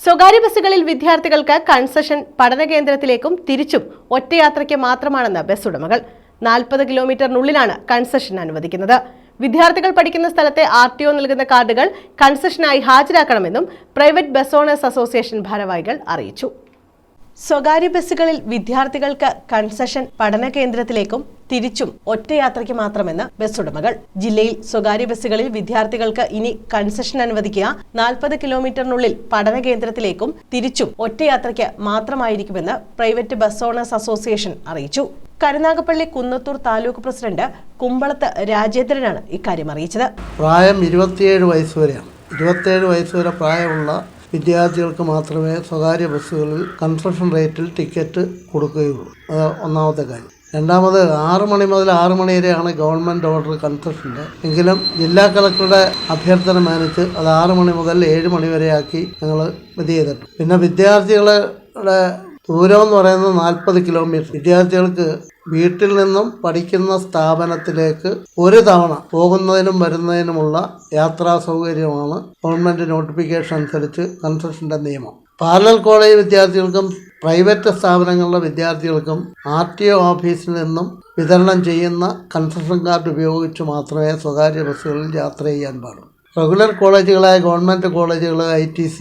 സ്വകാര്യ ബസ്സുകളിൽ വിദ്യാർത്ഥികൾക്ക് കൺസെഷൻ പഠന കേന്ദ്രത്തിലേക്കും തിരിച്ചും ഒറ്റയാത്രയ്ക്ക് മാത്രമാണെന്ന് ബസ് ഉടമകൾ. 40 കിലോമീറ്ററിനുള്ളിലാണ് കൺസെഷൻ അനുവദിക്കുന്നത്. വിദ്യാർത്ഥികൾ പഠിക്കുന്ന സ്ഥലത്തെ RTO നൽകുന്ന കാർഡുകൾ കൺസെഷനായി ഹാജരാക്കണമെന്നും പ്രൈവറ്റ് ബസ് ഓണേഴ്സ് അസോസിയേഷൻ ഭാരവാഹികൾ അറിയിച്ചു. സ്വകാര്യ ബസ്സുകളിൽ വിദ്യാർത്ഥികൾക്ക് കൺസെഷൻ പഠന കേന്ദ്രത്തിലേക്കും തിരിച്ചും ഒറ്റയാത്രയ്ക്ക് മാത്രമെന്ന് ബസ് ഉടമകൾ. ജില്ലയിൽ സ്വകാര്യ ബസ്സുകളിൽ വിദ്യാർത്ഥികൾക്ക് ഇനി കൺസെഷൻ അനുവദിക്കുക 40 കിലോമീറ്ററിനുള്ളിൽ പഠന കേന്ദ്രത്തിലേക്കും തിരിച്ചും ഒറ്റയാത്രയ്ക്ക് മാത്രമായിരിക്കുമെന്ന് പ്രൈവറ്റ് ബസ് ഓണേഴ്സ് അസോസിയേഷൻ അറിയിച്ചു. കരുനാഗപ്പള്ളി കുന്നത്തൂർ താലൂക്ക് പ്രസിഡന്റ് കുമ്പളത്ത് രാജേന്ദ്രനാണ് ഇക്കാര്യം അറിയിച്ചത്. പ്രായം 27 വയസ്സ് വരെയാണ്. 27 വയസ്സ് വരെ പ്രായമുള്ള വിദ്യാർത്ഥികൾക്ക് മാത്രമേ സ്വകാര്യ ബസ്സുകളിൽ കൺസെഷൻ റേറ്റിൽ ടിക്കറ്റ് കൊടുക്കുകയുള്ളൂ. അത് ഒന്നാമത്തെ കാര്യം. രണ്ടാമത് 6 മണി മുതൽ 6 മണി വരെയാണ് ഗവൺമെൻറ് ഓർഡർ കൺസെഷൻ്റെ. എങ്കിലും ജില്ലാ കളക്ടറുടെ അഭ്യർത്ഥന മാനിച്ച് അത് 6 മണി മുതൽ 7 മണി വരെയാക്കി ഞങ്ങൾ വിധി ചെയ്തിട്ടുണ്ട്. പിന്നെ വിദ്യാർത്ഥികളുടെ ദൂരം എന്ന് പറയുന്നത് 40 കിലോമീറ്റർ. വിദ്യാർത്ഥികൾക്ക് വീട്ടിൽ നിന്നും പഠിക്കുന്ന സ്ഥാപനത്തിലേക്ക് ഒരു തവണ പോകുന്നതിനും വരുന്നതിനുമുള്ള യാത്രാ സൗകര്യമാണ് ഗവൺമെൻറ് നോട്ടിഫിക്കേഷൻ അനുസരിച്ച് കൺസെഷൻ്റെ നിയമം. പാരലൽ കോളേജ് വിദ്യാർത്ഥികൾക്കും പ്രൈവറ്റ് സ്ഥാപനങ്ങളിലെ വിദ്യാർത്ഥികൾക്കും RTO ഓഫീസിൽ നിന്നും വിതരണം ചെയ്യുന്ന കൺസെഷൻ കാർഡ് ഉപയോഗിച്ച് മാത്രമേ സ്വകാര്യ ബസ്സുകളിൽ യാത്ര ചെയ്യാൻ പാടുള്ളൂ. റെഗുലർ കോളേജുകളായ ഗവൺമെൻറ് കോളേജുകൾ, ITC,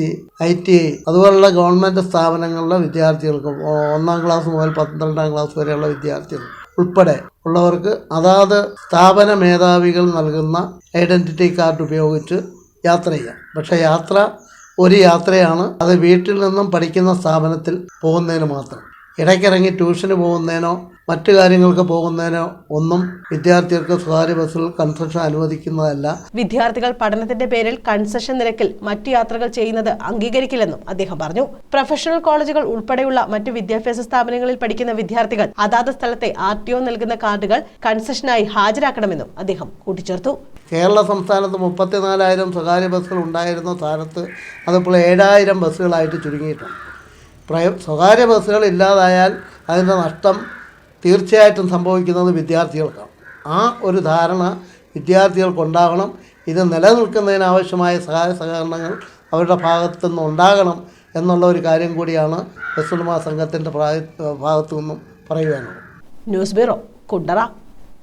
ITI അതുപോലുള്ള ഗവൺമെൻറ് സ്ഥാപനങ്ങളിലെ വിദ്യാർത്ഥികൾക്കും 1-ാം ക്ലാസ് മുതൽ 12-ാം ക്ലാസ് വരെയുള്ള വിദ്യാർത്ഥികൾ ഉൾപ്പെടെ ഉള്ളവർക്ക് അതാത് സ്ഥാപന മേധാവികൾ നൽകുന്ന ഐഡൻറ്റിറ്റി കാർഡ് ഉപയോഗിച്ച് യാത്ര ചെയ്യാം. പക്ഷേ യാത്ര ഒരു യാത്രയാണ്. അത് വീട്ടിൽ നിന്നും പഠിക്കുന്ന സ്ഥാപനത്തിൽ പോകുന്നതിന് മാത്രം. ഇടയ്ക്കിറങ്ങി ട്യൂഷന് പോകുന്നതിനോ മറ്റു കാര്യങ്ങൾക്ക് പോകുന്നതിനോ ഒന്നും വിദ്യാർത്ഥികൾക്ക് സ്വകാര്യ ബസ്സുകൾ കൺസെഷൻ അനുവദിക്കുന്നതല്ല. വിദ്യാർത്ഥികൾ പഠനത്തിന്റെ പേരിൽ കൺസെഷൻ നിരക്കിൽ മറ്റു യാത്രകൾ ചെയ്യുന്നത് അംഗീകരിക്കില്ലെന്നും അദ്ദേഹം പറഞ്ഞു. പ്രൊഫഷണൽ കോളേജുകൾ ഉൾപ്പെടെയുള്ള മറ്റു വിദ്യാഭ്യാസ സ്ഥാപനങ്ങളിൽ പഠിക്കുന്ന വിദ്യാർത്ഥികൾ അതാത് സ്ഥലത്തെ RTO നൽകുന്ന കാർഡുകൾ കൺസെഷനായി ഹാജരാക്കണമെന്നും അദ്ദേഹം കൂട്ടിച്ചേർത്തു. കേരള സംസ്ഥാനത്ത് 34,000 സ്വകാര്യ ബസ്സുകൾ ഉണ്ടായിരുന്ന സ്ഥാനത്ത് അതിപ്പോൾ 7,000 ബസ്സുകളായിട്ട് ചുരുങ്ങിയിട്ടുണ്ട്. സ്വകാര്യ ബസ്സുകൾ ഇല്ലാതായാൽ അതിൻ്റെ നഷ്ടം തീർച്ചയായിട്ടും സംഭവിക്കുന്നത് വിദ്യാർത്ഥികൾക്കാണ്. ആ ഒരു ധാരണ വിദ്യാർത്ഥികൾക്കുണ്ടാകണം. ഇത് നിലനിൽക്കുന്നതിനാവശ്യമായ സഹായ സഹകരണങ്ങൾ അവരുടെ ഭാഗത്തുനിന്ന് ഉണ്ടാകണം എന്നുള്ള ഒരു കാര്യം കൂടിയാണ് ബസ് ഉടമ സംഘത്തിൻ്റെ ഭാഗത്തു നിന്നും പറയുവാനുള്ളത്. News bureau, Kundara.